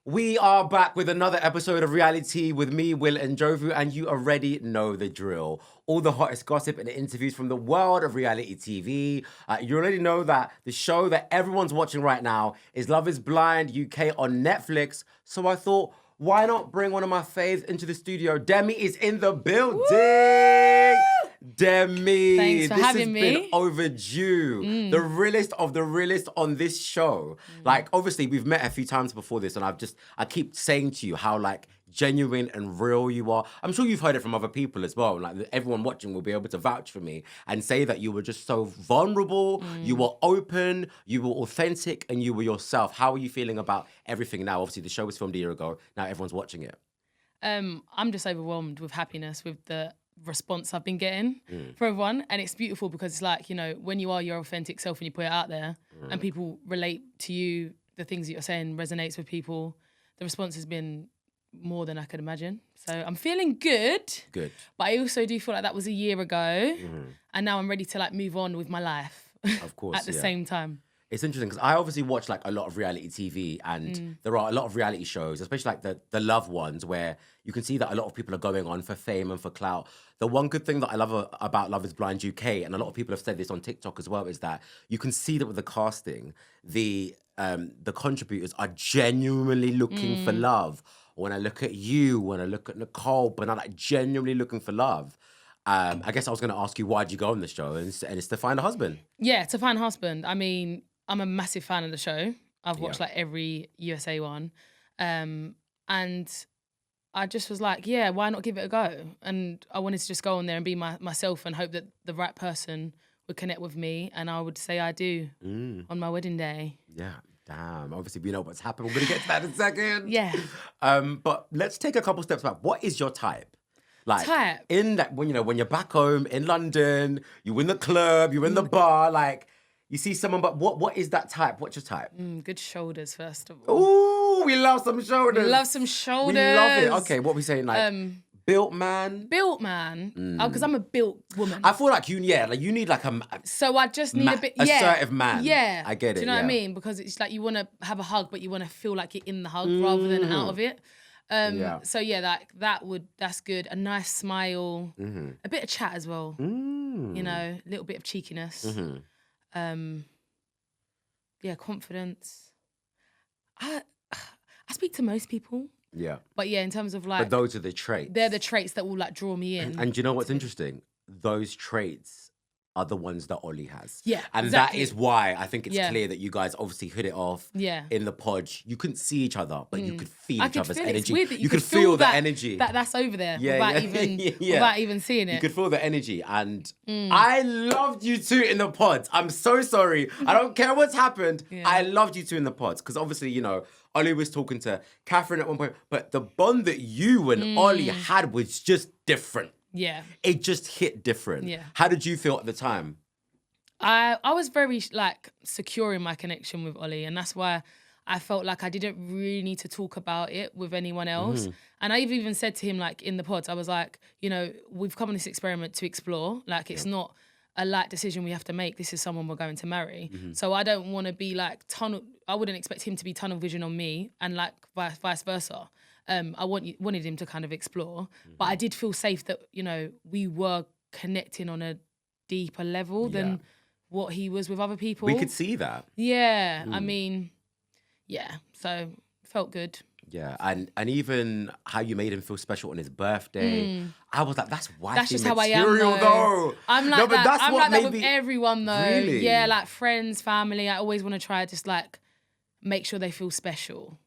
We are back with another episode of Reality with me, Will and Jovu, and you already know the drill. All the hottest gossip and interviews from the world of reality TV. You already know that the show that everyone's watching right now is Love is Blind UK on Netflix. So I thought, why not bring one of my faves into the studio? Demi is in the building. Woo! Demi, thanks for having me. This has been overdue. The realest of the realest on this show. Like, obviously, we've met a few times before this, and I keep saying to you how, like, genuine and real you are. I'm sure you've heard it from other people as well. Like, everyone watching will be able to vouch for me and say that you were just so vulnerable, you were open, you were authentic, and you were yourself. How are you feeling about everything now? Obviously, the show was filmed a year ago. Now everyone's watching it. I'm just overwhelmed with happiness with the response I've been getting from everyone, and it's beautiful because it's like, you know, when you are your authentic self and you put it out there and people relate to you, the things that you're saying resonates with people, the response has been more than I could imagine. So I'm feeling good. But I also do feel like that was a year ago and now I'm ready to like move on with my life. Of course. At the same time. It's interesting because I obviously watch like a lot of reality TV, and there are a lot of reality shows, especially like the love ones, where you can see that a lot of people are going on for fame and for clout. The one good thing that I love about Love is Blind UK, and a lot of people have said this on TikTok as well, is that you can see that with the casting, the contributors are genuinely looking for love. When I look at you, when I look at Nicole, but I'm like genuinely looking for love. I guess I was going to ask you, why'd you go on the show? And it's to find a husband. Yeah, to find a husband. I mean, I'm a massive fan of the show. I've watched like every USA one. And I just was like, yeah, why not give it a go? And I wanted to just go on there and be myself and hope that the right person would connect with me and I would say I do on my wedding day. Yeah, damn. Obviously, we know what's happened. We're going to get to that in a second. Yeah. But let's take a couple steps back. What is your type? Like, type? In that, when you're back home in London, you're in the club, you're in the bar, like, you see someone, but what is that type? What's your type? Good shoulders, first of all. Ooh, we love some shoulders. We love some shoulders. We love it. Okay, what are we saying? Like, built man? Built man. Because I'm a built woman. I feel like you need like a... So I just need a bit... assertive man. Yeah. I get it, Do you know what I mean? Because it's like you want to have a hug, but you want to feel like you're in the hug rather than out of it. So yeah, that's good. A nice smile, a bit of chat as well. You know, a little bit of cheekiness. Yeah, confidence. I speak to most people. Yeah. But yeah, in terms of like... But those are the traits. They're the traits that will like draw me in. And do you know what's interesting? Those traits are the ones that Ollie has. Yeah, and exactly. that is why I think it's clear that you guys obviously hit it off in the pod. You couldn't see each other, but you could feel each other's energy. It's weird that you could feel the energy. That's over there without even seeing it. You could feel the energy. And I loved you two in the pods. I'm so sorry. I don't care what's happened. Yeah. I loved you two in the pods. Because obviously, you know, Ollie was talking to Catherine at one point, but the bond that you and Ollie had was just different. Yeah. It just hit different. Yeah. How did you feel at the time? I was very like secure in my connection with Ollie, and that's why I felt like I didn't really need to talk about it with anyone else. And I even said to him, like in the pods, I was like, you know, we've come on this experiment to explore. Like it's not a light decision we have to make. This is someone we're going to marry. So I don't want to be like I wouldn't expect him to be tunnel vision on me and like vice versa. I wanted him to kind of explore, but I did feel safe that, you know, we were connecting on a deeper level than what he was with other people. We could see that. Yeah, I mean, yeah, so felt good. Yeah, and even how you made him feel special on his birthday. I was like, that's wifey That's just material, how I am, though. I'm like that. I'm like that with everyone, though. Really? Yeah, like friends, family. I always want to try just like make sure they feel special.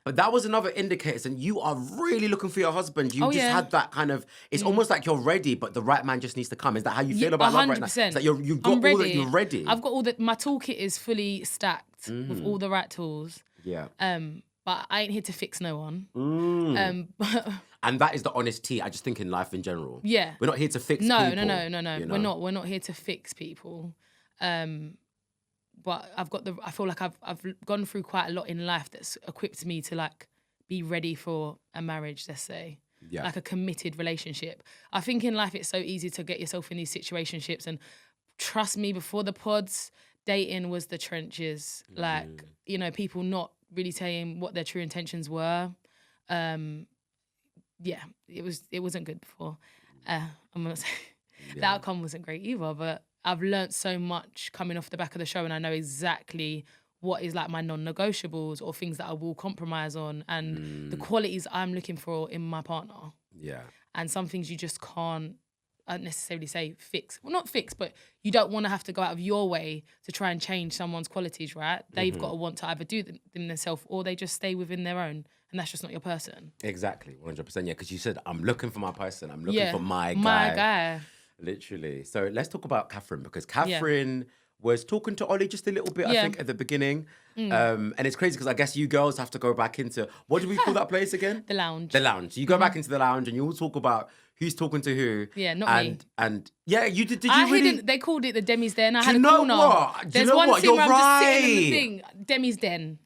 But that was another indicator, and you are really looking for your husband. You had that kind of, it's almost like you're ready, but the right man just needs to come. Is that how you feel about love right now? 100%. It's like you've got all that, you're ready. I've got all that, my toolkit is fully stacked with all the right tools. Yeah. But I ain't here to fix no one. And that is the honest tea, I just think in life in general. Yeah. We're not here to fix people. No. You know? We're not here to fix people. But I feel like I've gone through quite a lot in life that's equipped me to like be ready for a marriage, let's say. Yeah. Like a committed relationship. I think in life it's so easy to get yourself in these situationships, and trust me, before the pods, dating was the trenches. Like, you know, people not really saying what their true intentions were. Yeah, it wasn't good before. I'm gonna say the outcome wasn't great either, but I've learnt so much coming off the back of the show, and I know exactly what is like my non-negotiables or things that I will compromise on, and the qualities I'm looking for in my partner. Yeah. And some things you just can't necessarily say fix. Well, not fix, but you don't want to have to go out of your way to try and change someone's qualities, right? They've got to want to either do them themselves or they just stay within their own. And that's just not your person. Exactly, 100%. Yeah, because you said, I'm looking for my person. I'm looking for my guy. My guy. Literally. So let's talk about Catherine, because Catherine was talking to Ollie just a little bit, I think, at the beginning. And it's crazy because I guess you girls have to go back into, what do we call that place again? The lounge. The lounge. So you go back into the lounge and you all talk about who's talking to who. Yeah, not me. And yeah, you did you really? They called it the Demi's Den. I had a corner. There's one scene where I'm just sitting in the thing, Demi's Den.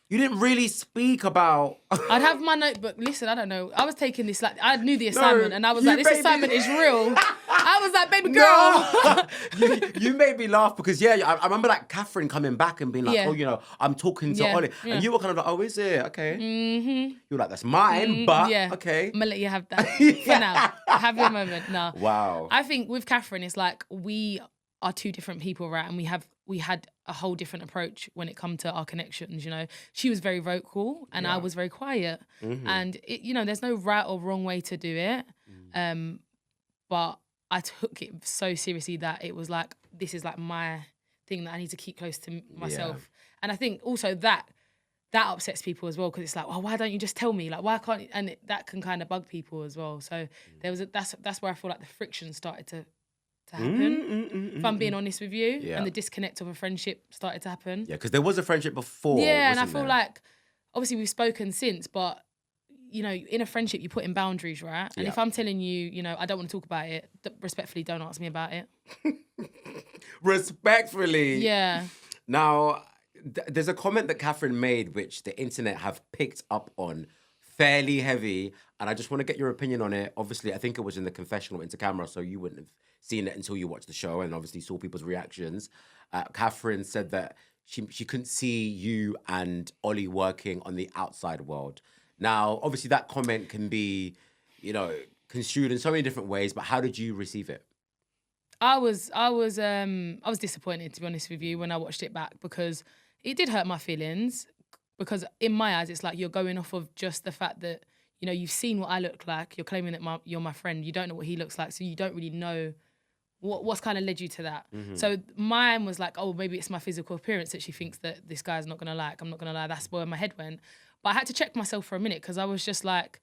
You didn't really speak about... I'd have my notebook. Listen, I don't know. I was taking this, like, I knew the assignment and I was like, this assignment is real. I was like, baby girl. You made me laugh because, I remember like Catherine coming back and being like, oh, you know, I'm talking to Ollie. And you were kind of like, oh, is it? Okay. You were like, that's mine, but okay. I'm going to let you have that for now. Have your moment. No. Wow. I think with Catherine, it's like we are two different people, right? And we had a whole different approach when it come to our connections, you know. She was very vocal and I was very quiet. And, you know, there's no right or wrong way to do it. But I took it so seriously that it was like, this is like my thing that I need to keep close to myself. And I think also that upsets people as well, because it's like, well, why don't you just tell me? Like, why can't you? And that can kind of bug people as well. So that's where I feel like the friction started to happen, if I'm being honest with you. And the disconnect of a friendship started to happen. Yeah, because there was a friendship before. Yeah, and I feel like, obviously we've spoken since, but, you know, in a friendship, you put in boundaries, right? And if I'm telling you, you know, I don't want to talk about it, respectfully, don't ask me about it. Respectfully. Yeah. Now, there's a comment that Catherine made, which the internet have picked up on fairly heavy, and I just want to get your opinion on it. Obviously, I think it was in the confessional into camera, so you wouldn't have seen it until you watched the show and obviously saw people's reactions. Catherine said that she couldn't see you and Ollie working on the outside world. Now, obviously, that comment can be, you know, construed in so many different ways, but how did you receive it? I was disappointed, to be honest with you, when I watched it back, because it did hurt my feelings. Because in my eyes, it's like you're going off of just the fact that, you know, you've seen what I look like. You're claiming that you're my friend. You don't know what he looks like, so you don't really know what's kind of led you to that. So mine was like, oh, maybe it's my physical appearance that she thinks that this guy's not gonna like. I'm not gonna lie. That's where my head went. But I had to check myself for a minute, because I was just like,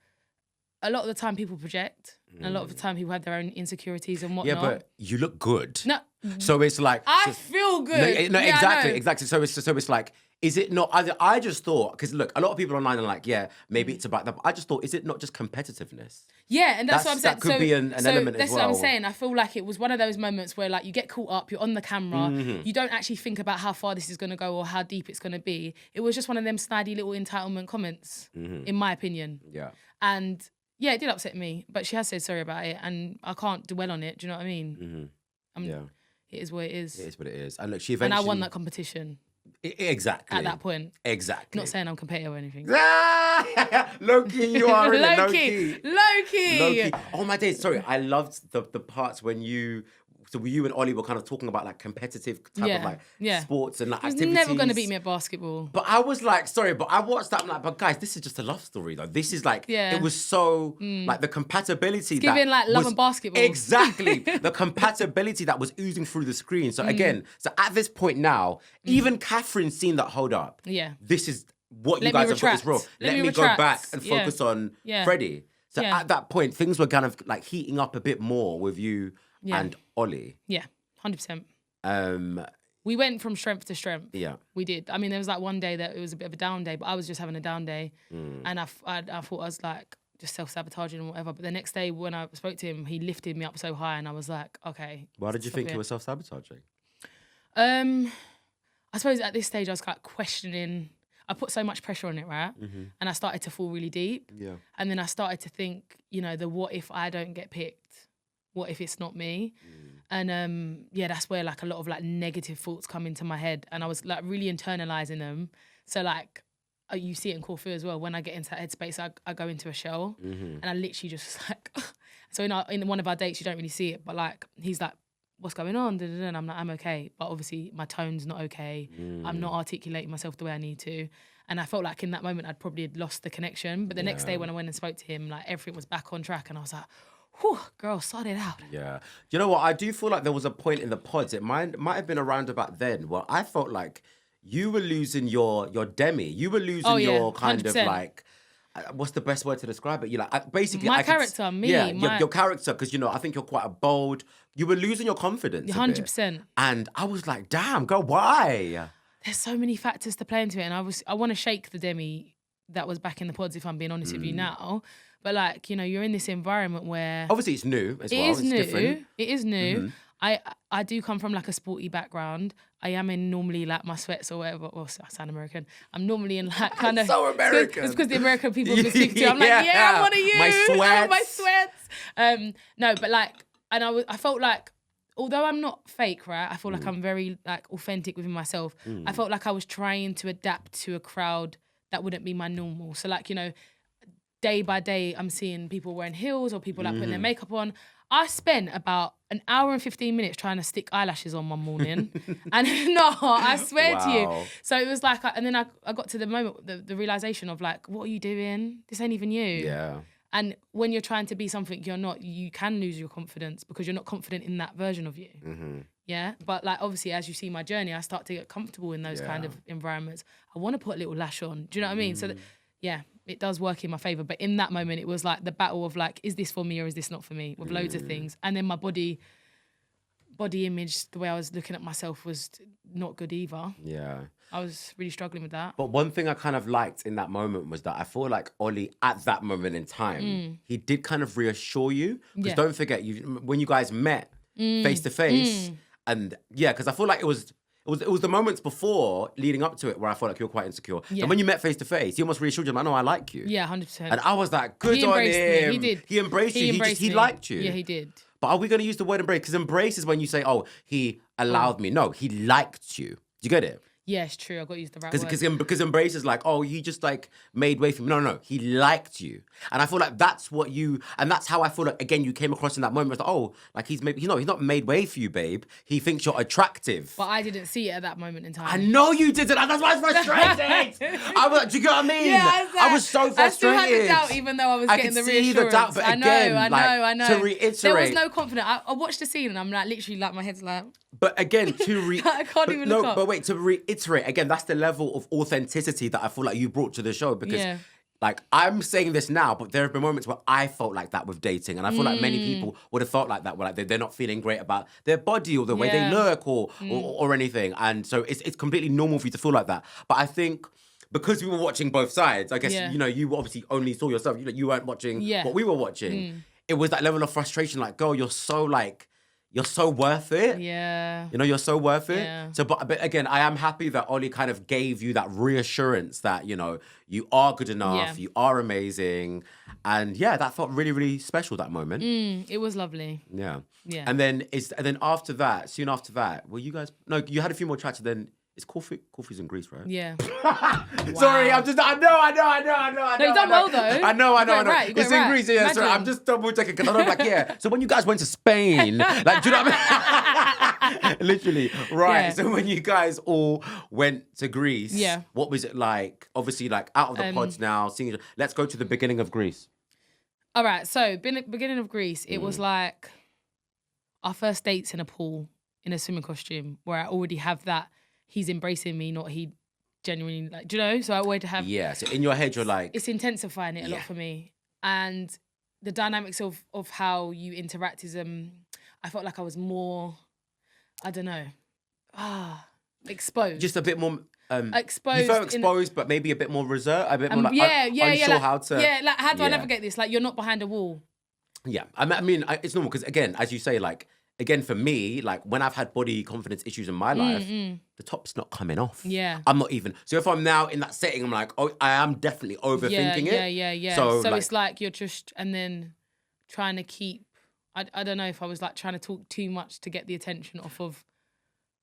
a lot of the time people project, and a lot of the time people have their own insecurities and whatnot. Yeah, but you look good. No, so it's like I feel good. No, exactly. So it's like, is it not? I just thought, because look, a lot of people online are like, yeah, maybe it's about that. But I just thought, is it not just competitiveness? Yeah, and that's what I'm saying. That could be an element as well. That's what I'm saying. I feel like it was one of those moments where, like, you get caught up, you're on the camera, you don't actually think about how far this is going to go or how deep it's going to be. It was just one of them snidey little entitlement comments, in my opinion. Yeah. And yeah, it did upset me, but she has said sorry about it, and I can't dwell on it. Do you know what I mean? Yeah. It is what it is. It is what it is. And look, she eventually... And I won that competition. Exactly. At that point. Exactly. Not saying I'm competitive or anything. Low-key, you are, really. Low-key. Low-key. Oh, my days. Sorry, I loved the parts when you... So you and Ollie were kind of talking about like competitive type of like sports and like activities. He's never going to beat me at basketball. But I was like, sorry, but I watched that. I'm like, but guys, this is just a love story though. This is like, it was so like the compatibility. It's giving like love and basketball. Exactly. The compatibility that was oozing through the screen. So again, so at this point now, even Catherine's seen that, hold up. Yeah. This is what you guys have got, this role. Let me go back and focus on Freddie. So at that point, things were kind of like heating up a bit more with you and Ollie. Yeah, 100%. We went from strength to strength. Yeah. We did. I mean, there was like one day that it was a bit of a down day, but I was just having a down day. And I thought I was like just self-sabotaging and whatever. But the next day when I spoke to him, he lifted me up so high and I was like, okay. Why did you think you were self-sabotaging? I suppose at this stage I was like questioning. I put so much pressure on it, right? And I started to fall really deep. Yeah. And then I started to think, you know, what if I don't get picked? What if it's not me? And that's where like a lot of like negative thoughts come into my head, and I was like really internalizing them. So like you see it in Corfu as well. When I get into that headspace, I go into a shell, and I literally just like. So in one of our dates, you don't really see it, but like he's like, "What's going on?" And I'm like, "I'm okay," but obviously my tone's not okay. I'm not articulating myself the way I need to, and I felt like in that moment I'd probably had lost the connection. But the next day when I went and spoke to him, like everything was back on track, and I was like, "Whew, girl, sort it out." Yeah. You know what? I do feel like there was a point in the pods. It might have been around about then where I felt like you were losing your Demi. You were losing your kind 100%. of like, what's the best word to describe it? You like basically My character, me. Yeah, your character, because I think you're quite a bold. You were losing your confidence. 100%. And I was like, damn, girl, why? There's so many factors to play into it, and I want to shake the Demi that was back in the pods, if I'm being honest with you now. But like, you're in this environment where obviously it's new as well. It's new. Different. It is new. I do come from like a sporty background. I am in normally like my sweats or whatever. Well, I sound American. I'm normally in like kind of so American. It's because the American people can speak to. I'm like, I want to use my sweats. My sweats. No, but like, and I felt like, although I'm not fake, right? I feel like I'm very like authentic within myself. I felt like I was trying to adapt to a crowd that wouldn't be my normal. So like, day by day, I'm seeing people wearing heels or people like putting their makeup on. I spent about an hour and 15 minutes trying to stick eyelashes on one morning. And no, I swear to you. So it was like, and then I got to the moment, the realization of like, what are you doing? This ain't even you. Yeah. And when you're trying to be something you're not, you can lose your confidence because you're not confident in that version of you. Yeah. But like, obviously, as you see my journey, I start to get comfortable in those kind of environments. I want to put a little lash on. Do you know what I mean? So yeah, it does work in my favor. But in that moment, it was like the battle of like, is this for me or is this not for me? With loads of things. And then my body image, the way I was looking at myself was not good either. Yeah. I was really struggling with that. But one thing I kind of liked in that moment was that I feel like Ollie, at that moment in time, he did kind of reassure you. Because don't forget, when you guys met face to face, and because I feel like it was the moments before leading up to it where I felt like you were quite insecure. Yeah. And when you met face to face, he almost reassured you, like, no, I like you. Yeah, 100%. And I was like, good on him. He did. He embraced you. He liked you. Yeah, he did. But are we going to use the word embrace? Because embrace is when you say, oh, he allowed me. No, he liked you. Do you get it? Yeah, it's true. I've got to use the right word. Because embrace is like, oh, he just like made way for me. No, he liked you. And I feel like that's what and that's how I feel like, again, you came across in that moment. It's like, oh, like he's not made way for you, babe. He thinks you're attractive. But I didn't see it at that moment in time. I know you didn't. And that's why I was frustrated. I was like, do you get what I mean? Yeah, I was so frustrated. I still had the doubt, even though I was getting the reassurance. I could see the doubt, but again, I know. To reiterate. There was no confidence. I watched the scene and I'm like, literally, like, my head's like... But again, I can't even look up. But wait, to reiterate, again, that's the level of authenticity that I feel like you brought to the show. Because, like, I'm saying this now, but there have been moments where I felt like that with dating. And I feel like many people would have felt like that, where like they're not feeling great about their body or the way they look or anything. And so it's completely normal for you to feel like that. But I think... because we were watching both sides, I guess, you obviously only saw yourself. You weren't watching what we were watching. It was that level of frustration, like, girl, you're so worth it. Yeah. You're so worth it. Yeah. So, but again, I am happy that Ollie kind of gave you that reassurance that, you are good enough, you are amazing. And that felt really, really special, that moment. It was lovely. Yeah. Yeah. And then after that, soon after that, you you had a few more chats, and then it's Corfu's in Greece, right? Yeah. Sorry, I know. No, you've done well though. I know. Right, it's in Greece, yeah. Sorry, I'm just double checking because I know, like, so when you guys went to Spain, like, do you know what I mean? Literally, right. Yeah. So when you guys all went to Greece, what was it like? Obviously, like, out of the pods now, seeing. Let's go to the beginning of Greece. All right, so beginning of Greece, it was like our first dates in a pool in a swimming costume, where I already have that. He's embracing me, not he genuinely, like, do you know? So I always have... Yeah, so in your head, you're like... It's intensifying it a lot for me. And the dynamics of how you interact is... I felt like I was more, I don't know, exposed. Just a bit more... exposed. You felt exposed, but maybe a bit more reserved, a bit more unsure like, how to... Yeah, like, how do I navigate this? Like, you're not behind a wall. Yeah, I mean, it's normal because, again, as you say, like, again, for me, like, when I've had body confidence issues in my life, the top's not coming off. Yeah. I'm not even... So if I'm now in that setting, I'm like, oh, I am definitely overthinking it. Yeah. So like, it's like you're just... And then trying to keep... I don't know if I was, like, trying to talk too much to get the attention off of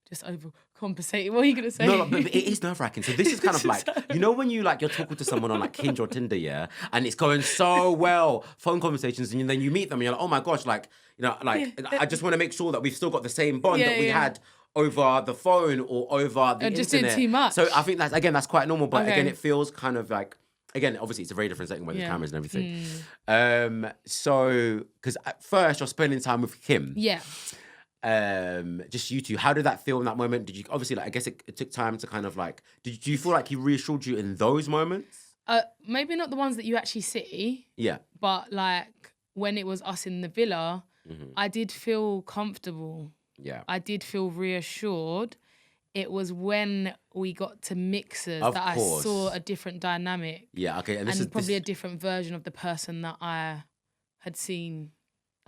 just overcompensating. What are you gonna say? No, but it is nerve-wracking. So this is kind of like, you know when you're talking to someone on like Hinge or Tinder, yeah, and it's going so well, phone conversations, and then you meet them and you're like, oh my gosh, I just want to make sure that we've still got the same bond that we had over the phone or over the internet. Just doing too much. So I think that's quite normal, but again, it feels kind of like, again, obviously it's a very different setting with the cameras and everything. So, because at first you're spending time with him. Yeah. Just you two. How did that feel in that moment? Did you obviously I guess it took time to kind of do you feel like he reassured you in those moments? Maybe not the ones that you actually see. Yeah. But when it was us in the villa, I did feel comfortable. Yeah. I did feel reassured. It was when we got to mixers Of that course. I saw a different dynamic. Yeah, okay. And probably a different version of the person that I had seen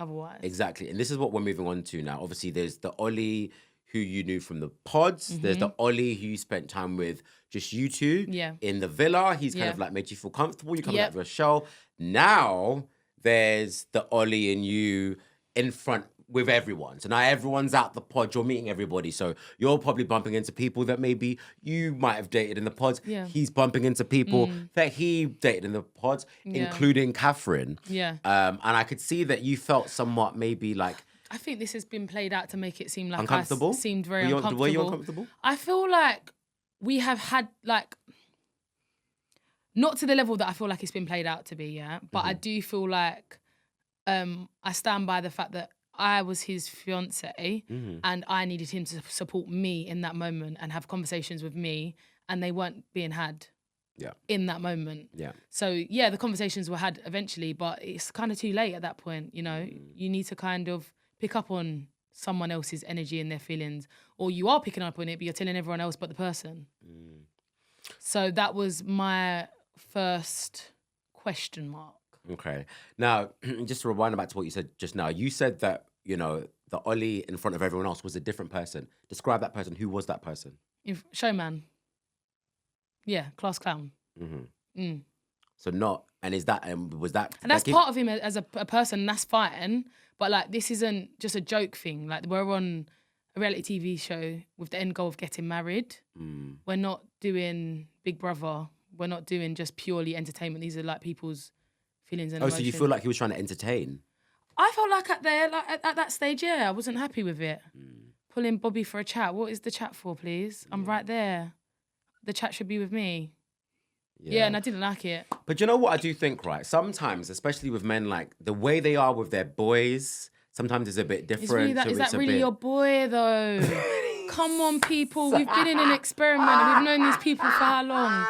otherwise. Exactly. And this is what we're moving on to now. Obviously, there's the Ollie who you knew from the pods. There's the Ollie who you spent time with, just you two. Yeah. In the villa. He's kind of made you feel comfortable. You come out of a show. Now, there's the Ollie and you in front with everyone. So now everyone's out the pod, you're meeting everybody. So you're probably bumping into people that maybe you might have dated in the pods. Yeah. He's bumping into people that he dated in the pods, including Catherine. Yeah. And I could see that you felt somewhat maybe I think this has been played out to make it seem like uncomfortable. Seemed very uncomfortable. Were you uncomfortable? I feel like we have had not to the level that I feel like it's been played out to be, yeah. But I do feel like I stand by the fact that I was his fiance and I needed him to support me in that moment and have conversations with me, and they weren't being had in that moment. Yeah. So, the conversations were had eventually, but it's kind of too late at that point, you know? You need to kind of pick up on someone else's energy and their feelings, or you are picking up on it, but you're telling everyone else but the person. So that was my first question mark. Okay. Now, just to rewind back to what you said just now, you said that, the Ollie in front of everyone else was a different person. Describe that person. Who was that person? Showman. Yeah, class clown. So was that... And that's part of him as a person, and that's fine. But, this isn't just a joke thing. We're on a reality TV show with the end goal of getting married. We're not doing Big Brother. We're not doing just purely entertainment. These are, people's feelings and emotions. So you feel like he was trying to entertain? I felt like at that stage, I wasn't happy with it. Pulling Bobby for a chat. What is the chat for, please? I'm right there. The chat should be with me. Yeah, and I didn't like it. But you know what I do think, right? Sometimes, especially with men, the way they are with their boys, sometimes it's a bit different. Is that really your boy, though? Come on, people. We've been in an experiment. We've known these people for how long?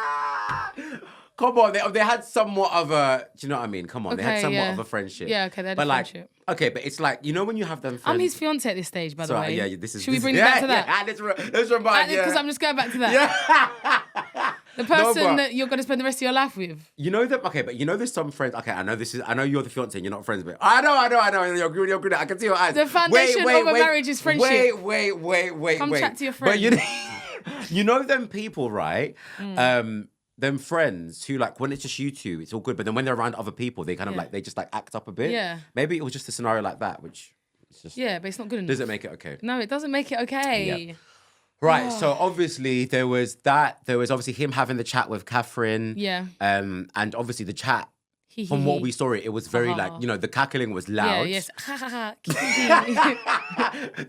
Come on, they had somewhat of a, do you know what I mean? Come on, Okay, they had somewhat of a friendship. Yeah, okay, they had a friendship. Okay, but it's when you have them friends. I'm his fiance at this stage, by the way. Yeah, this is... Should we bring it back to that? Let's remind you. Because I'm just going back to that. Yeah. The person that you're going to spend the rest of your life with. You know that, okay, but there's some friends, okay, I know you're the fiance and you're not friends with. I know, you're good, I can see your eyes. The foundation of a marriage is friendship. Wait. Come chat to your friends. But you know them people, right? Them friends who when it's just you two, it's all good. But then when they're around other people, they kind of they just act up a bit. Yeah. Maybe it was just a scenario like that, which it's just... Yeah, but it's not good enough. Does it make it okay? No, it doesn't make it okay. Yeah. Right, so obviously there was obviously him having the chat with Catherine. Yeah. And obviously the chat, from what we saw it was very the cackling was loud. Yeah, yes.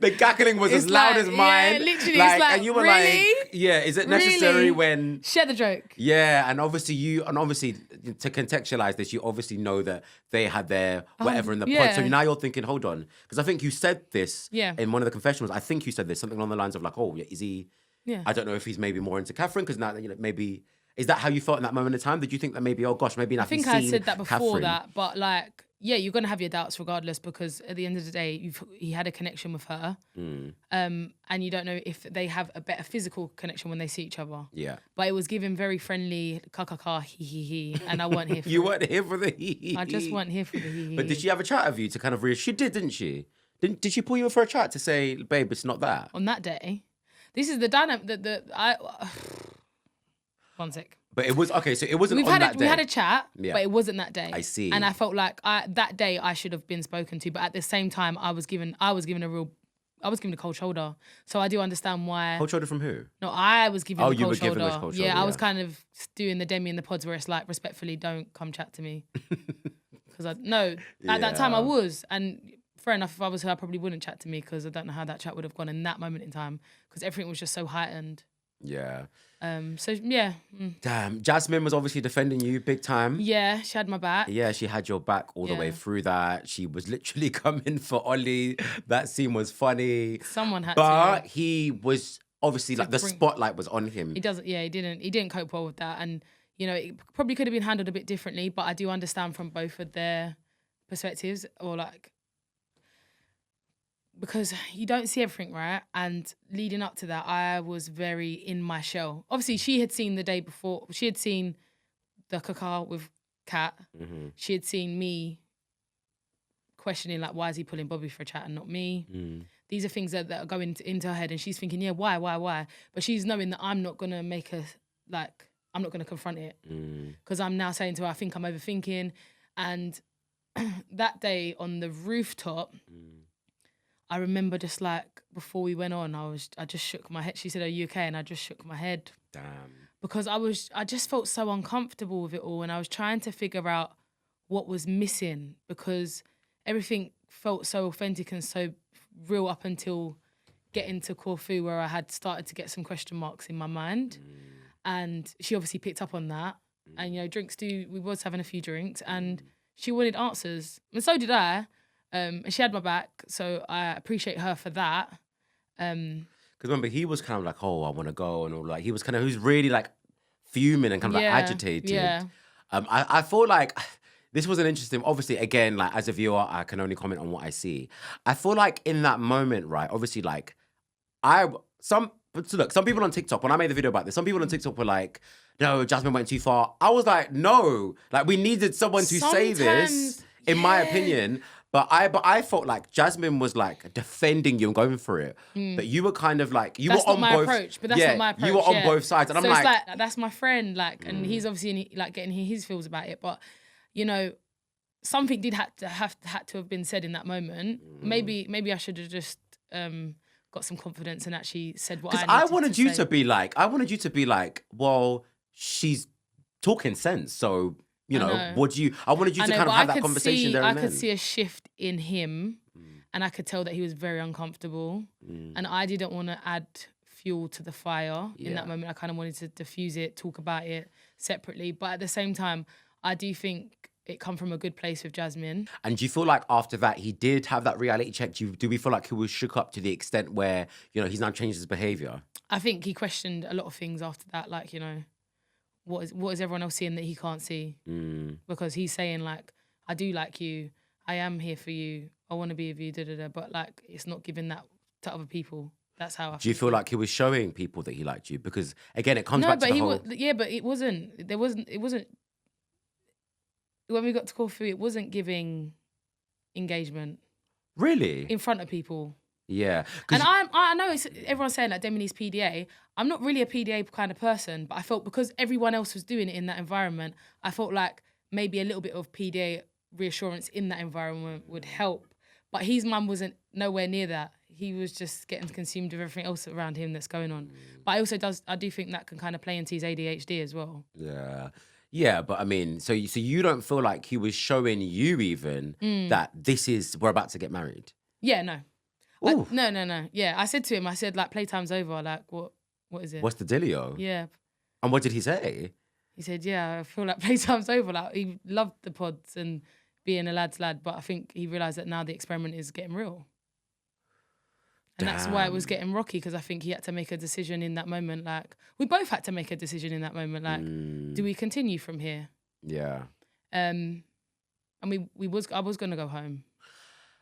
The cackling was as loud as mine. Yeah, literally, it's and you were really? Is it necessary Really? when... Share the joke. Yeah, and obviously to contextualize this, you obviously know that they had their whatever in the pod. So now you're thinking, hold on. Because I think you said this in one of the confessionals. I think you said this, something along the lines of is he... Yeah. I don't know if he's maybe more into Catherine, because now, maybe... Is that how you felt in that moment in time? Did you think that maybe, oh gosh, maybe not? I think I said that before that, but you're going to have your doubts regardless, because at the end of the day, he had a connection with her. And you don't know if they have a better physical connection when they see each other. Yeah. But it was given very friendly, he, and I weren't here for You weren't here for the he. I just weren't here for the he. But did she have a chat with you to kind of She did, didn't she? Did she pull you in for a chat to say, babe, it's not that? On that day. This is the dynamic one sec. But it was, okay, so it wasn't that day. We had a chat, but it wasn't that day. I see. And I felt like that day I should have been spoken to, but at the same time, I was given a real I was given a cold shoulder. So I do understand why. Cold shoulder from who? No, I was given Oh, a you cold were shoulder. given a cold shoulder, Yeah, I was yeah. kind of doing the Demi in the pods where it's like, respectfully, don't come chat to me. Because at that time I was. And fair enough, if I was her, I probably wouldn't chat to me because I don't know how that chat would have gone in that moment in time because everything was just so heightened. Yeah. So yeah. Damn. Jasmine was obviously defending you big time. Yeah, she had my back. Yeah, she had your back all the way through that. She was literally coming for Ollie. That scene was funny. Someone had But to. he was obviously like the spotlight was on him. He didn't cope well with that. And, you know, it probably could have been handled a bit differently, but I do understand from both of their perspectives or like, because you don't see everything, right? And leading up to that, I was very in my shell. Obviously, she had seen the day before. She had seen the cacao with Kat. Mm-hmm. She had seen me questioning, like, why is he pulling Bobby for a chat and not me? Mm. These are things that are going into her head. And she's thinking, yeah, why? But she's knowing that I'm not going to make her, like, I'm not going to confront it. Because I'm now saying to her, I think I'm overthinking. And that day on the rooftop... I remember just like before we went on, I just shook my head. She said, "Are you okay?" And I just shook my head. Damn. Because I just felt so uncomfortable with it all, and I was trying to figure out what was missing because everything felt so authentic and so real up until getting to Corfu, where I had started to get some question marks in my mind, and she obviously picked up on that. And you know, we was having a few drinks, and she wanted answers, and so did I. And she had my back, so I appreciate her for that. Because remember, he was kind of like, "Oh, I want to go," and all like he was really like fuming and kind of like agitated. Yeah. I feel like this was an interesting. Obviously, again, like as a viewer, I can only comment on what I see. I feel like in that moment, right? Obviously, like some people on TikTok, when I made the video about this, some people on TikTok were like, "No, Jasmine went too far." I was like, "No, like we needed someone to say this." In my opinion. But I felt like Jasmine was like defending you and going for it. But you were kind of like, that's not my approach. But that's not my approach. You were on both sides. And so I'm it's like, that's my friend. Like, and he's obviously like getting his feels about it. But, you know, something did had to have been said in that moment. Maybe I should have just got some confidence and actually said what I needed to say. I wanted you to be like, well, she's talking sense. So... You know, I wanted you to kind of have that conversation there and then. I could see a shift in him and I could tell that he was very uncomfortable. And I didn't want to add fuel to the fire in that moment. I kind of wanted to diffuse it, talk about it separately. But at the same time, I do think it come from a good place with Jasmine. And do you feel like after that, he did have that reality check? Do we feel like he was shook up to the extent where, you know, he's now changed his behaviour? I think he questioned a lot of things after that, like, you know, what is everyone else seeing that he can't see? Because he's saying like, I do like you, I am here for you, I want to be with you, but like it's not giving that to other people. That's how I. Do you feel like he was showing people that he liked you? Because again, it comes back to the whole. But it wasn't. There wasn't. It wasn't. When we got to Corfu, it wasn't giving engagement. Really? In front of people. Yeah. And I know everyone's saying like Demi needs PDA. I'm not really a PDA kind of person, but I felt because everyone else was doing it in that environment, I felt like maybe a little bit of PDA reassurance in that environment would help. But his mum wasn't nowhere near that. He was just getting consumed with everything else around him that's going on. But I do think that can kind of play into his ADHD as well. Yeah. Yeah, but I mean, so you don't feel like he was showing you even that we're about to get married? Yeah, no. No. Yeah, I said to him, like, playtime's over. Like, what is it? What's the dealio? Yeah. And what did he say? He said, yeah, I feel like playtime's over. Like, he loved the pods and being a lad's lad, but I think he realised that now the experiment is getting real. And that's why it was getting rocky, because I think he had to make a decision in that moment. Like, we both had to make a decision in that moment. Like, do we continue from here? Yeah. And I was going to go home.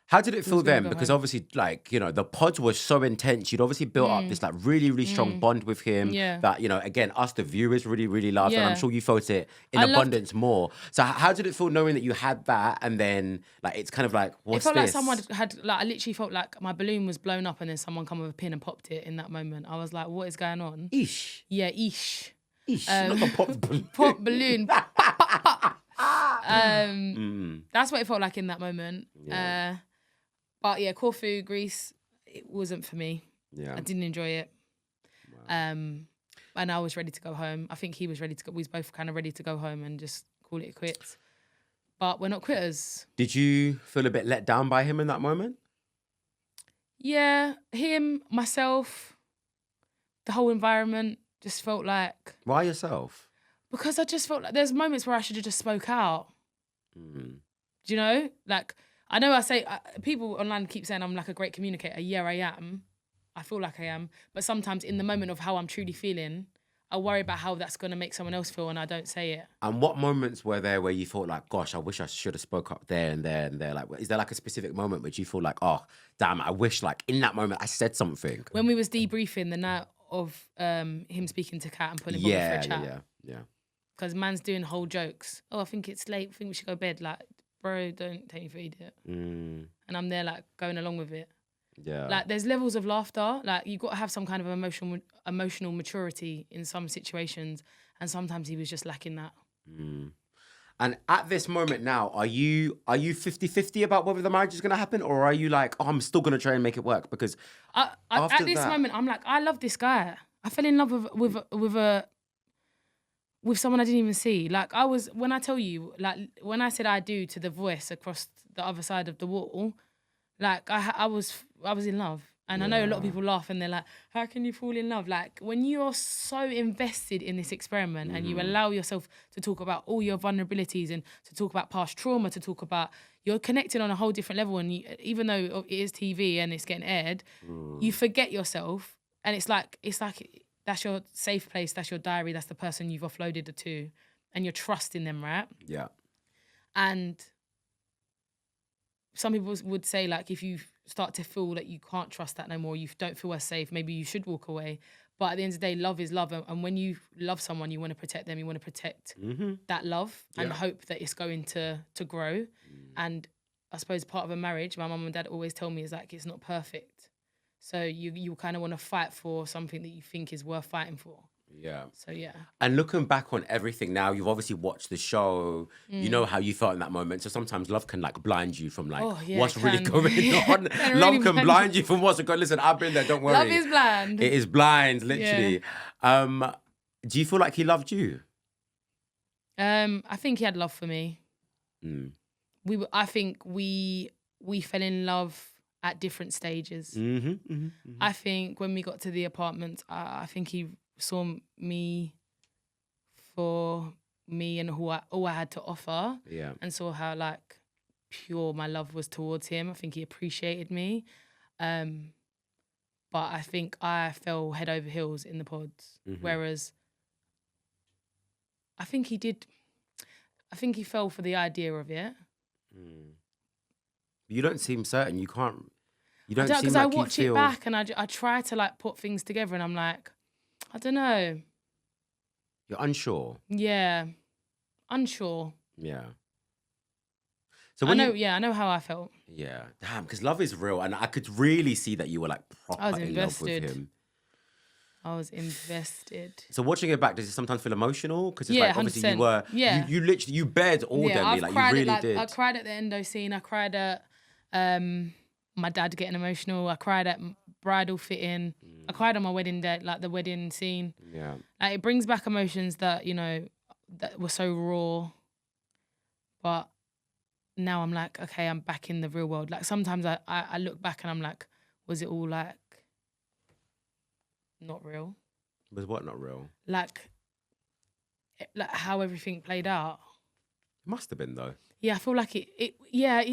How did it feel then? Because obviously, like, you know, the pods were so intense. You'd obviously built up this, like, really, really strong bond with him. Yeah. That, you know, again, us, the viewers, really, really loved. Yeah. And I'm sure you felt it in abundance more. So how did it feel knowing that you had that and then, like, it's kind of like, what's this? It felt like someone had, like, I literally felt like my balloon was blown up and then someone come with a pin and popped it in that moment. I was like, what is going on? Eesh. Yeah, eesh. Eesh. Not a pop balloon. Pop balloon. That's what it felt like in that moment. Yeah. But yeah, Corfu, Greece, it wasn't for me. Yeah. I didn't enjoy it. And I was ready to go home. I think he was ready to go. We was both kind of ready to go home and just call it quits. But we're not quitters. Did you feel a bit let down by him in that moment? Yeah, him, myself, the whole environment just felt like... Why yourself? Because I just felt like there's moments where I should have just spoke out. Do you know? Like, I know I say... people online keep saying I'm like a great communicator. Yeah, I am. I feel like I am. But sometimes in the moment of how I'm truly feeling, I worry about how that's going to make someone else feel and I don't say it. And what moments were there where you thought like, gosh, I wish I should have spoke up there and there and there? Like, is there like a specific moment which you feel like, oh, damn, I wish like in that moment I said something? When we was debriefing the night of him speaking to Kat and putting him over for a chat. Yeah. Because man's doing whole jokes. Oh, I think it's late. I think we should go to bed. Like, bro, don't take me for an idiot. And I'm there like going along with it. Yeah. Like there's levels of laughter. Like you got to have some kind of emotional maturity in some situations. And sometimes he was just lacking that. And at this moment now, are you 50-50 about whether the marriage is going to happen? Or are you like, oh, I'm still going to try and make it work? Because at this moment, I'm like, I love this guy. I fell in love with someone I didn't even see. Like when I tell you, like when I said I do to the voice across the other side of the wall, like I was in love. And I know a lot of people laugh and they're like, how can you fall in love? Like when you're so invested in this experiment and you allow yourself to talk about all your vulnerabilities and to talk about past trauma, to talk about, you're connected on a whole different level. And even though it is TV and it's getting aired, you forget yourself. And it's like, that's your safe place, that's your diary, that's the person you've offloaded it to. And you're trusting them, right? Yeah. And some people would say, like, if you start to feel that you can't trust that no more, you don't feel as safe, maybe you should walk away. But at the end of the day, love is love. And when you love someone, you want to protect them, you want to protect that love and hope that it's going to grow. And I suppose part of a marriage, my mum and dad always tell me, is like, it's not perfect. So you kind of want to fight for something that you think is worth fighting for. Yeah. So, yeah. And looking back on everything now, you've obviously watched the show. You know how you felt in that moment. So sometimes love can like blind you from like what's really going on. Love can blind you from what's going on. Listen, I've been there, don't worry. Love is blind. It is blind, literally. Yeah. Do you feel like he loved you? I think he had love for me. I think we fell in love at different stages. I think when we got to the apartment, I think he saw me for me and all I had to offer, and saw how like pure my love was towards him. I think he appreciated me, but I think I fell head over heels in the pods, whereas I think he did. I think he fell for the idea of it. You don't seem certain. You can't. You don't seem like you feel... Because I watch it back and I try to like put things together, and I'm like, I don't know. You're unsure. Yeah, unsure. Yeah. So I know how I felt. Yeah, damn, because love is real, and I could really see that you were like proper in love with him. I was invested. So watching it back, does it sometimes feel emotional? Because it's like obviously 100%. you were, you literally, you bared all Demi, like you really did. I cried at the endo scene. I cried at my dad getting emotional. I cried at bridal fitting. I cried on my wedding day, like the wedding scene. Yeah. Like it brings back emotions that, you know, that were so raw. But now I'm like, okay, I'm back in the real world. Like sometimes I look back and I'm like, was it all like not real? Was what not real? Like how everything played out. It must have been though. Yeah, I feel like I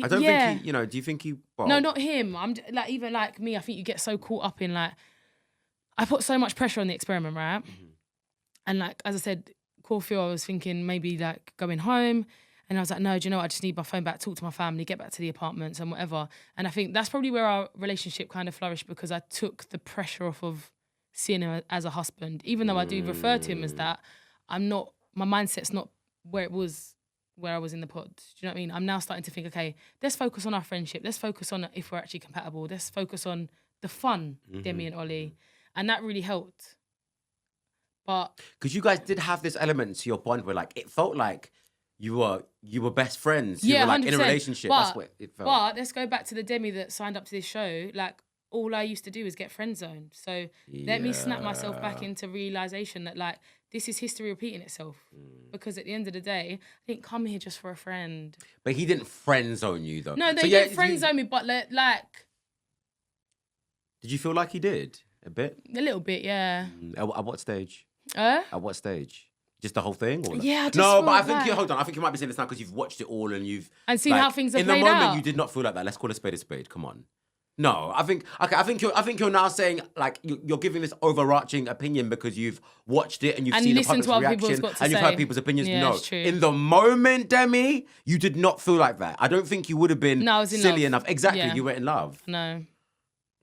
don't think he, you know, do you think he... Well, no, not him. I'm like, even like me, I think you get so caught up in like, I put so much pressure on the experiment, right? And like, as I said, core feel, I was thinking maybe like going home. And I was like, no, do you know what? I just need my phone back, talk to my family, get back to the apartments and whatever. And I think that's probably where our relationship kind of flourished, because I took the pressure off of seeing him as a husband. Even though I do refer to him as that, I'm not, my mindset's not where it was, where I was in the pod. Do you know what I mean? I'm now starting to think, okay, let's focus on our friendship. Let's focus on if we're actually compatible. Let's focus on the fun, Demi and Ollie. And that really helped. But... Because you guys did have this element to your bond where like, it felt like you were best friends. You were like 100%. In a relationship. But, that's what it felt. But let's go back to the Demi that signed up to this show. Like, all I used to do is get friend zoned. So let me snap myself back into realization that like this is history repeating itself. Because at the end of the day, I didn't come here just for a friend. But he didn't friend zone you though. No, they didn't friend zone me, but like. Did you feel like he did a bit? A little bit, yeah. At what stage? At what stage? Just the whole thing? Or yeah, I just no, feel but I think like... hold on. I think you might be saying this now because you've watched it all and you've seen how things are in played the moment. out. You did not feel like that. Let's call a spade a spade. Come on. No, I think you're now saying like you're giving this overarching opinion because you've watched it and you've seen the public's reaction and you've heard people's opinions. Yeah, no, it's true. In the moment, Demi, you did not feel like that. I don't think you would have been silly enough. Exactly, you were in love. No.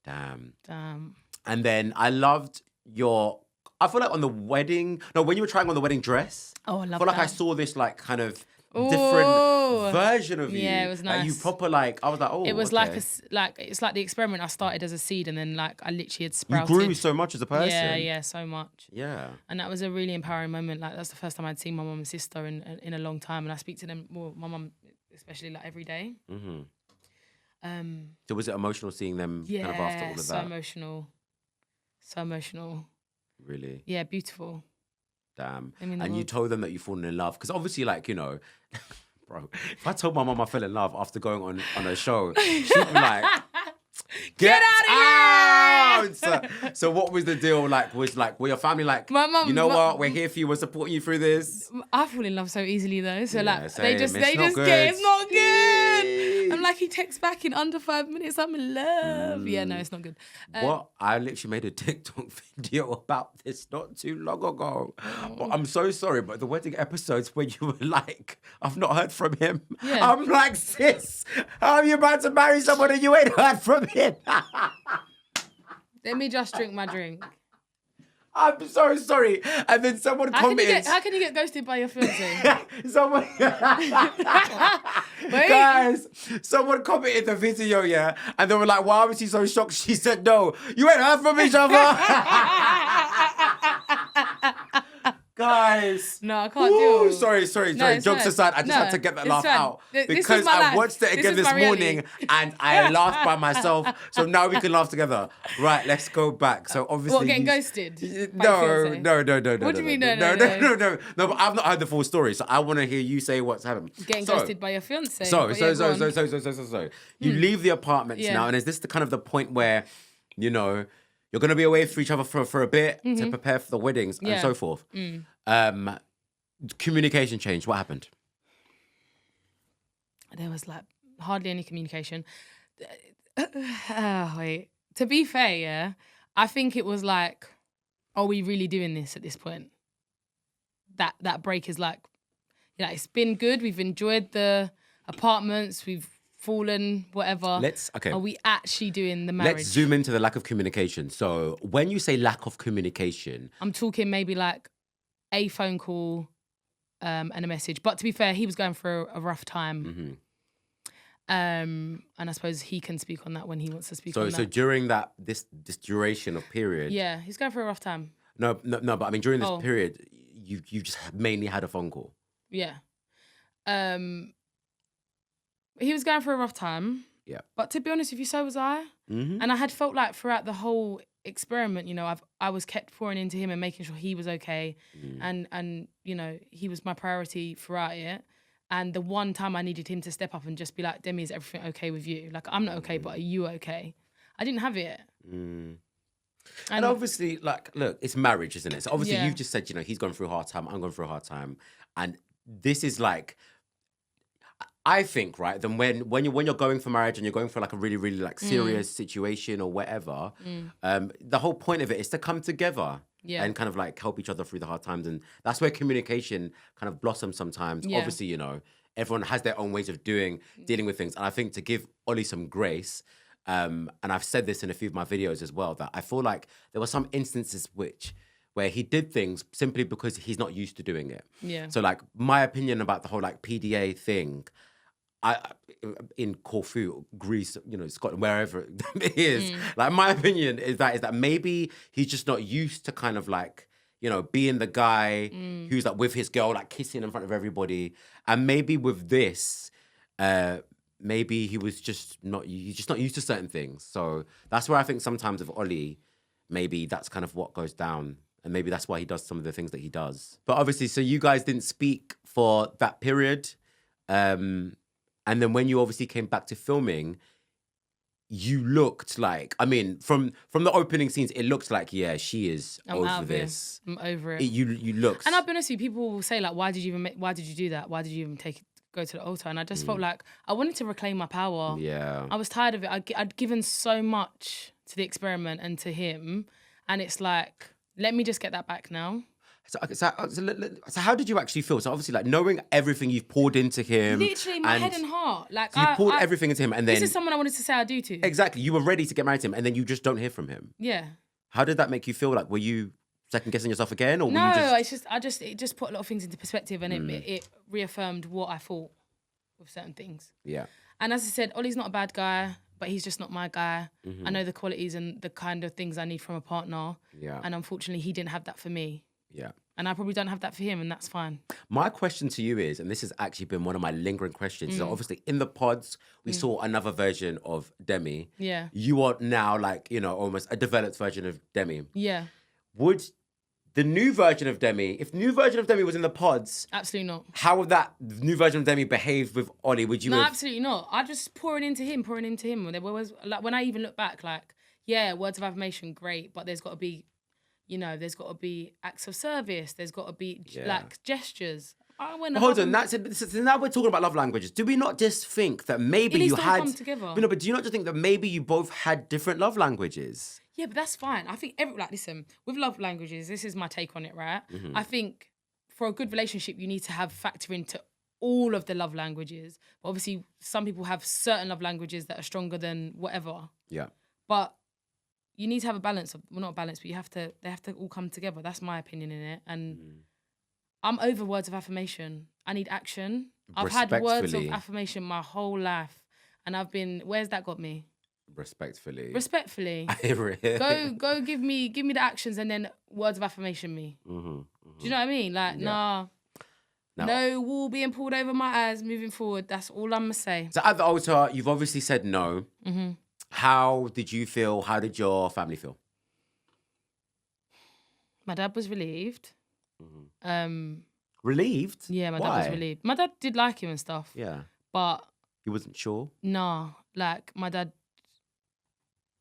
Damn. Damn. And then I loved your. I feel like on the wedding. No, when you were trying on the wedding dress. Oh, I love I feel like that. I saw this like kind of different version of you. Yeah, it was nice. Like you proper like. I was like, oh. It was okay. it's like the experiment I started as a seed and then like I literally had sprouted. You grew so much as a person. Yeah, so much. Yeah. And that was a really empowering moment. Like that's the first time I'd seen my mum and sister in a long time, and I speak to them. Well, my mum especially like every day. So was it emotional seeing them kind of after all of that? So emotional. Really? Yeah, beautiful. Damn. And you told them that you've fallen in love. Because obviously, like, you know, bro, if I told my mum I fell in love after going on a show, she'd be like, get out of here! So what was the deal? Like, were your family like, my mum, you know what, we're here for you, we're supporting you through this? I fall in love so easily though. So like, same. they just get, it's not good. I'm like, he texts back in under 5 minutes, I'm in love. Yeah, no, it's not good. What? I literally made a TikTok video about this not too long ago. Well, I'm so sorry, but the wedding episodes where you were like, I've not heard from him. Yeah. I'm like, sis, how are you about to marry someone and you ain't heard from him? Let me just drink my drink. I'm so sorry. And then someone commented. How can you get ghosted by your fiancé? Guys, someone commented the video, yeah, and they were like, why was she so shocked? She said, no, you ain't heard from each other. Guys. No, I can't do it. Sorry. Jokes aside, I just had to get that laugh out. Because I watched it again this morning and I laughed by myself. So now we can laugh together. Right, let's go back. So obviously. What, getting ghosted? No. What do you mean, no? No, but I've not heard the full story. So I want to hear you say what's happened. Getting ghosted by your fiancé. So. You leave the apartments now, and is this the kind of the point where, you know, you're going to be away from each other for a bit to prepare for the weddings and so forth. Communication changed. What happened? There was like hardly any communication. Wait. To be fair, yeah, I think it was like, are we really doing this at this point? That break is like, you know, it's been good. We've enjoyed the apartments. We've fallen, whatever. Are we actually doing the marriage? Let's zoom into the lack of communication. So when you say lack of communication, I'm talking maybe like a phone call and a message. But to be fair, he was going through a rough time. And I suppose he can speak on that when he wants to speak on that. So during this duration of period. Yeah, he's going through a rough time. No, but I mean during this period, you just mainly had a phone call. Yeah. He was going through a rough time. Yeah. But to be honest with you, so was I. And I had felt like throughout the whole experiment, you know, I was kept pouring into him and making sure he was okay. And you know, he was my priority throughout it. And the one time I needed him to step up and just be like, Demi, is everything okay with you? Like, I'm not okay, but are you okay? I didn't have it. And obviously, like, look, it's marriage, isn't it? So obviously you've just said, you know, he's gone through a hard time, I'm going through a hard time. And this is like, I think, right, then when you're going for marriage and you're going for like a really, really like serious situation or whatever, the whole point of it is to come together and kind of like help each other through the hard times. And that's where communication kind of blossoms sometimes. Obviously, you know, everyone has their own ways of dealing with things. And I think to give Ollie some grace, and I've said this in a few of my videos as well, that I feel like there were some instances where he did things simply because he's not used to doing it. Yeah. So like my opinion about the whole like PDA thing, in Corfu, Greece, you know, Scotland, wherever it is, like my opinion is that maybe he's just not used to kind of like, you know, being the guy who's like with his girl, like kissing in front of everybody. And maybe with this, maybe he's just not used to certain things. So that's where I think sometimes with Ollie, maybe that's kind of what goes down. And maybe that's why he does some of the things that he does. But obviously, so you guys didn't speak for that period. And then when you obviously came back to filming, you looked like, I mean, from the opening scenes, it looks like, yeah, she is over this. I'm over it. You looked. And I'll be honest with you, people will say like, why did you do that? Why did you even go to the altar? And I just felt like I wanted to reclaim my power. Yeah. I was tired of it. I'd given so much to the experiment and to him. And it's like, let me just get that back now. So how did you actually feel? So obviously, like, knowing everything you've poured into him. Literally, my head and heart. Like, so you poured everything into him, and then... This is someone I wanted to say I do to. Exactly. You were ready to get married to him, and then you just don't hear from him. Yeah. How did that make you feel? Like, were you second-guessing yourself again? Or no, were you just... it just put a lot of things into perspective, and it reaffirmed what I thought with certain things. Yeah. And as I said, Ollie's not a bad guy, but he's just not my guy. I know the qualities and the kind of things I need from a partner. Yeah. And unfortunately, he didn't have that for me. Yeah. And I probably don't have that for him, and that's fine. My question to you is, and this has actually been one of my lingering questions, so obviously in the pods, we saw another version of Demi. Yeah. You are now like, you know, almost a developed version of Demi. Yeah. Would the new version of Demi, if new version of Demi was in the pods... Absolutely not. How would that new version of Demi behave with Ollie? Would you No, absolutely not. I just pouring into him. There was, like, when I even look back, like, yeah, words of affirmation, great, but there's got to be... You know, there's got to be acts of service. There's got to be like gestures. Hold on, now we're talking about love languages. Do we not just think that maybe you had? Come together. No, but do you not just think that maybe you both had different love languages? Yeah, but that's fine. I think listen, with love languages, this is my take on it, right? I think for a good relationship, you need to factor into all of the love languages. But obviously, some people have certain love languages that are stronger than whatever. Yeah. But you need to have a balance of, well, not a balance, but they have to all come together. That's my opinion in it. And I'm over words of affirmation. I need action. I've had words of affirmation my whole life. And where's that got me? Respectfully. Go give me the actions and then words of affirmation me. Do you know what I mean? Like, no wall being pulled over my eyes moving forward. That's all I'm going to say. So at the altar, you've obviously said no. How did you feel? How did your family feel? My dad was relieved. Relieved? Yeah, my dad was relieved. My dad did like him and stuff. Yeah. But... He wasn't sure? No. Like, my dad,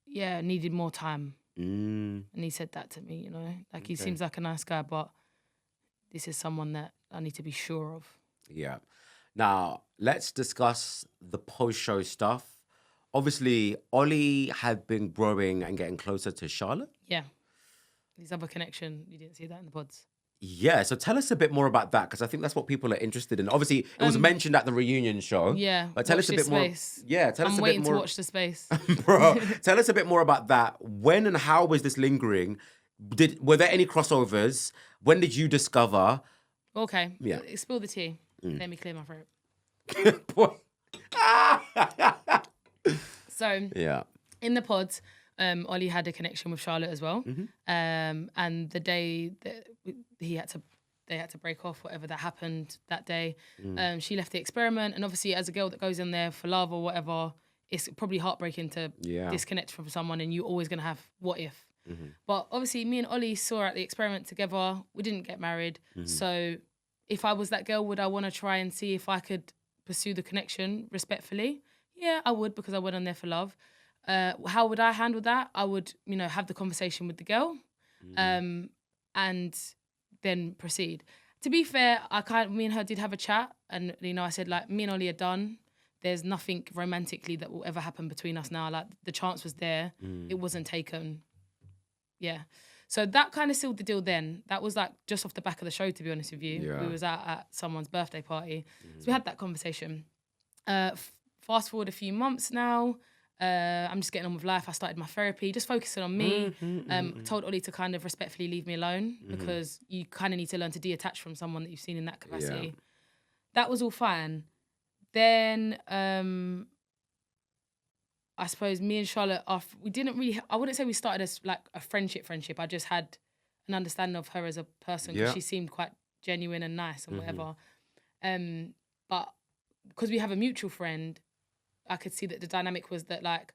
needed more time. And he said that to me, you know? Like, he seems like a nice guy, but this is someone that I need to be sure of. Yeah. Now, let's discuss the post-show stuff. Obviously, Ollie had been growing and getting closer to Charlotte. Yeah. His other connection, you didn't see that in the pods. Yeah, so tell us a bit more about that, because I think that's what people are interested in. Obviously, it was mentioned at the reunion show. Yeah, but tell us a bit more. Yeah, tell us a bit more. I'm waiting to watch the space. Bro, tell us a bit more about that. When and how was this lingering? Were there any crossovers? When did you discover? Okay, yeah. Spill the tea. Let me clear my throat. Boy. So, yeah, in the pods, Ollie had a connection with Charlotte as well. And the day that they had to break off, whatever that happened that day, she left the experiment. And obviously, as a girl that goes in there for love or whatever, it's probably heartbreaking to disconnect from someone, and you're always going to have what if. But obviously, me and Ollie saw at the experiment together. We didn't get married. So if I was that girl, would I want to try and see if I could pursue the connection respectfully? Yeah, I would, because I went on there for love. How would I handle that? I would, have the conversation with the girl, and then proceed. To be fair, me and her did have a chat, and I said, like, me and Ollie are done. There's nothing romantically that will ever happen between us now. Like, the chance was there, it wasn't taken. Yeah, so that kind of sealed the deal. Then that was like just off the back of the show. To be honest with you, we was out at someone's birthday party, so we had that conversation. Fast forward a few months now. I'm just getting on with life. I started my therapy, just focusing on me. Told Ollie to kind of respectfully leave me alone, because you kind of need to learn to detach from someone that you've seen in that capacity. Yeah. That was all fine. Then I suppose me and Charlotte, we didn't really, I wouldn't say we started as like a friendship. I just had an understanding of her as a person, because she seemed quite genuine and nice and whatever. But because we have a mutual friend, I could see that the dynamic was that like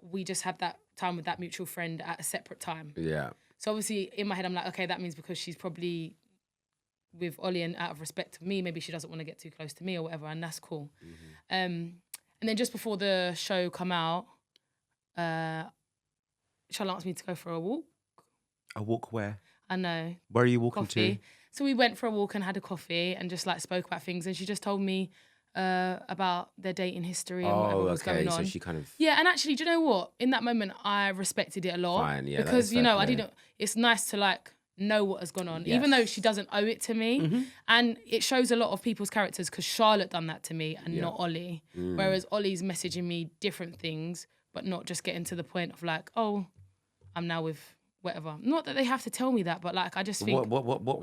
we just had that time with that mutual friend at a separate time. Yeah. So obviously in my head I'm like, okay, that means because she's probably with Ollie and out of respect of me, maybe she doesn't want to get too close to me or whatever, and that's cool. And then just before the show come out, Charlotte asked me to go for a walk. A walk where? I know. Where are you walking Coffee. to? So we went for a walk and had a coffee and just like spoke about things, and she just told me about their dating history and whatever was going on. So she kind of... Yeah, and actually, do you know what? In that moment, I respected it a lot. Fine, yeah. Because, you know, I didn't... It's nice to like know what has gone on, even though she doesn't owe it to me. And it shows a lot of people's characters because Charlotte done that to me and not Ollie. Whereas Ollie's messaging me different things, but not just getting to the point of like, oh, I'm now with whatever. Not that they have to tell me that, but like I just think...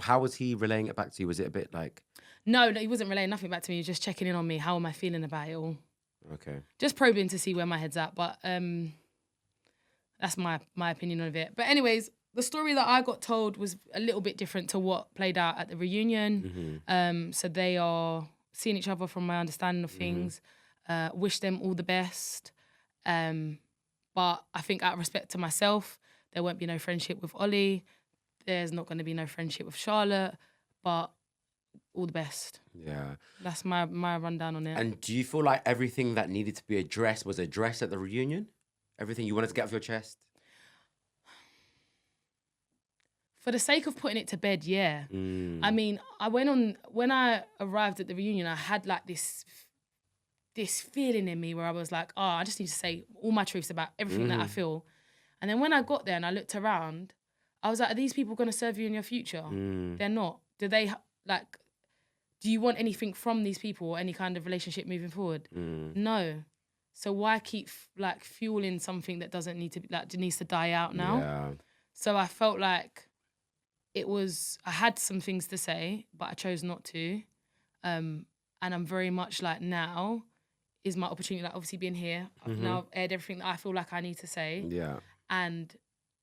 How was he relaying it back to you? Was it a bit like... No, he wasn't relaying nothing back to me. He was just checking in on me. How am I feeling about it all? Okay. Just probing to see where my head's at. But that's my opinion of it. But anyways, the story that I got told was a little bit different to what played out at the reunion. So they are seeing each other from my understanding of things. Wish them all the best. But I think out of respect to myself, there won't be no friendship with Ollie. There's not going to be no friendship with Charlotte. But all the best. Yeah. That's my rundown on it. And do you feel like everything that needed to be addressed was addressed at the reunion? Everything you wanted to get off your chest? For the sake of putting it to bed, yeah. I mean, when I arrived at the reunion, I had like this feeling in me where I was like, oh, I just need to say all my truths about everything that I feel. And then when I got there and I looked around, I was like, are these people going to serve you in your future? They're not. Do they, like, do you want anything from these people or any kind of relationship moving forward? No. So why keep, like, fueling something that doesn't need to, like, needs to die out now? Yeah. So I felt like I had some things to say, but I chose not to. And I'm very much like, now is my opportunity, like, obviously being here. I've now aired everything that I feel like I need to say. Yeah. And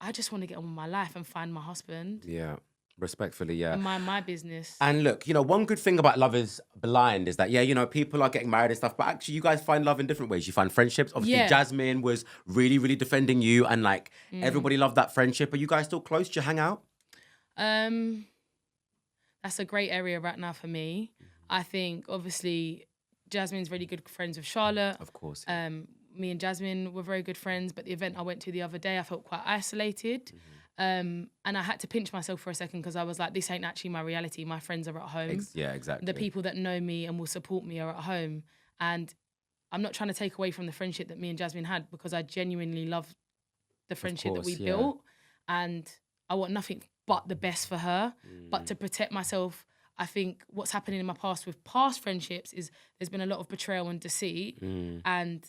I just want to get on with my life and find my husband. Yeah. Respectfully, yeah. And my business. And look, you know, one good thing about Love is Blind is that, yeah, you know, people are getting married and stuff, but actually you guys find love in different ways. You find friendships. Obviously, Jasmine was really, really defending you and, like, everybody loved that friendship. Are you guys still close? Do you hang out? That's a great area right now for me. I think, obviously, Jasmine's really good friends with Charlotte. Of course. Yeah. Me and Jasmine were very good friends, but the event I went to the other day, I felt quite isolated. And I had to pinch myself for a second because I was like, this ain't actually my reality. My friends are at home. Yeah, exactly. The people that know me and will support me are at home. And I'm not trying to take away from the friendship that me and Jasmine had because I genuinely love the friendship that we built. And I want nothing but the best for her. But to protect myself, I think what's happening in my past with past friendships is there's been a lot of betrayal and deceit. And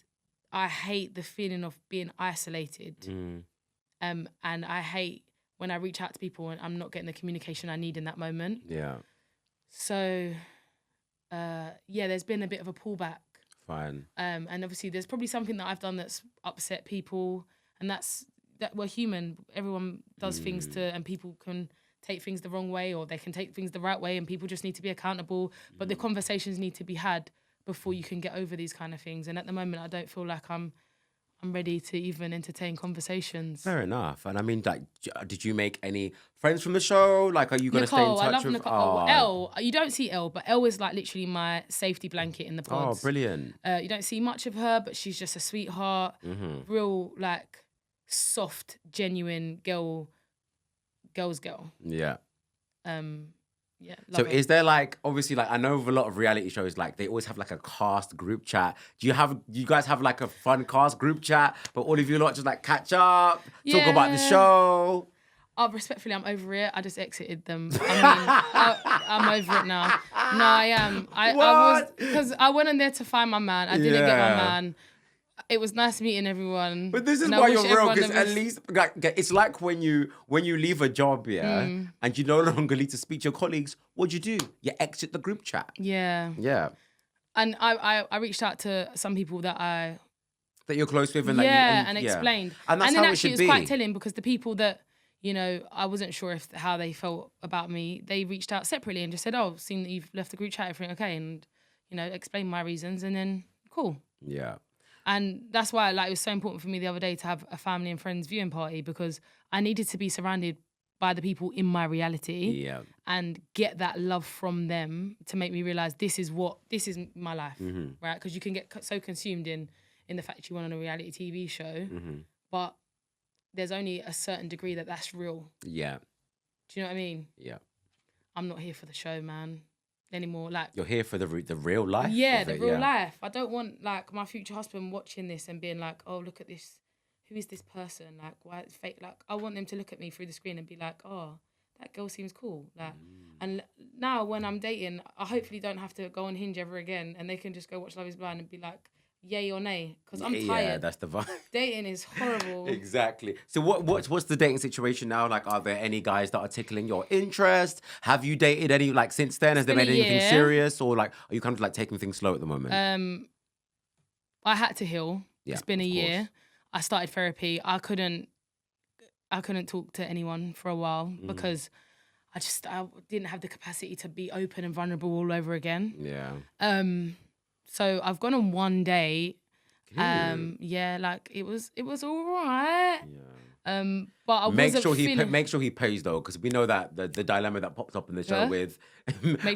I hate the feeling of being isolated. And I hate when I reach out to people and I'm not getting the communication I need in that moment. Yeah. So, there's been a bit of a pullback. Fine. And obviously there's probably something that I've done that's upset people, and that's that we're human. Everyone does things and people can take things the wrong way or they can take things the right way, and people just need to be accountable. But the conversations need to be had before you can get over these kind of things. And at the moment, I don't feel like I'm ready to even entertain conversations. Fair enough. And I mean, like, did you make any friends from the show? Like, are you going to stay in touch I love with... Nicole. Oh. Elle, you don't see Elle, but Elle is like literally my safety blanket in the pods. Oh, brilliant. You don't see much of her, but she's just a sweetheart. Real, like, soft, genuine girl's girl. Yeah. Yeah. So is there, like, obviously, like, I know with a lot of reality shows, like, they always have like a cast group chat. Do you guys have like a fun cast group chat, but all of you lot just like catch up, talk about the show? Oh, respectfully, I'm over it. I just exited them. I mean, I'm over it now. No, I am. I was, because I went in there to find my man. I didn't get my man. It was nice meeting everyone. But this is why you're real, because at least, like, it's like when you leave a job, and you no longer need to speak to your colleagues, what do? You exit the group chat. Yeah. Yeah. And I reached out to some people that you're close with, and and explained. And that's then how actually it should it was be. quite telling, because the people that, you know, I wasn't sure how they felt about me, they reached out separately and just said, oh, seen that you've left the group chat, everything okay, and, you know, explained my reasons, and then cool. Yeah. And that's why like it was so important for me the other day to have a family and friends viewing party, because I needed to be surrounded by the people in my reality and get that love from them to make me realise this is my life, right? Because you can get so consumed in the fact that you want on a reality TV show, but there's only a certain degree that's real. Yeah. Do you know what I mean? Yeah. I'm not here for the show, man, anymore. Like, you're here for the real life? Yeah, the real life. I don't want like my future husband watching this and being like, oh, look at this. Who is this person? Like, why it's fake? Like, I want them to look at me through the screen and be like, oh, that girl seems cool. Like, and now when I'm dating, I hopefully don't have to go on Hinge ever again, and they can just go watch Love Is Blind and be like, yay or nay, because I'm tired. Yeah, that's the vibe. Dating is horrible. Exactly. So what's the dating situation now? Like, are there any guys that are tickling your interest? Have you dated any like since then? Has there been anything serious, or like are you kind of like taking things slow at the moment? I had to heal. It's been a year. I started therapy. I couldn't talk to anyone for a while because I didn't have the capacity to be open and vulnerable all over again. Yeah. So I've gone on one date. Yeah, like it was all right. Yeah. But I wasn't feeling... Make sure he pays though, because we know that the dilemma that popped up in the show with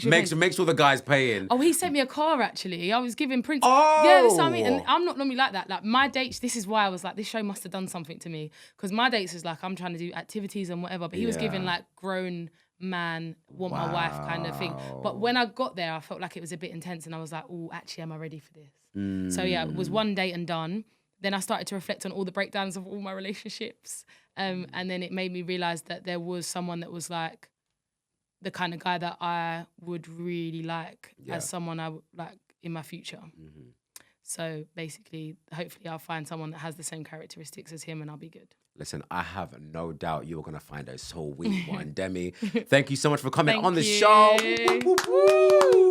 make sure the guy's paying. Oh, he sent me a car actually. I was giving Prince. Oh, yeah, that's what I mean. And I'm not normally like that. Like my dates, this is why I was like, this show must have done something to me, because my dates is like I'm trying to do activities and whatever, but he was giving like grown man want my wife kind of thing. But when I got there, I felt like it was a bit intense, and I was like, oh, actually, am I ready for this? So yeah, it was one date and done. Then I started to reflect on all the breakdowns of all my relationships. And then it made me realise that there was someone that was like the kind of guy that I would really like as someone I would like in my future. So basically, hopefully I'll find someone that has the same characteristics as him and I'll be good. Listen, I have no doubt you're going to find a sweet one, Demi. Thank you so much for coming on the show. Woo, woo, woo.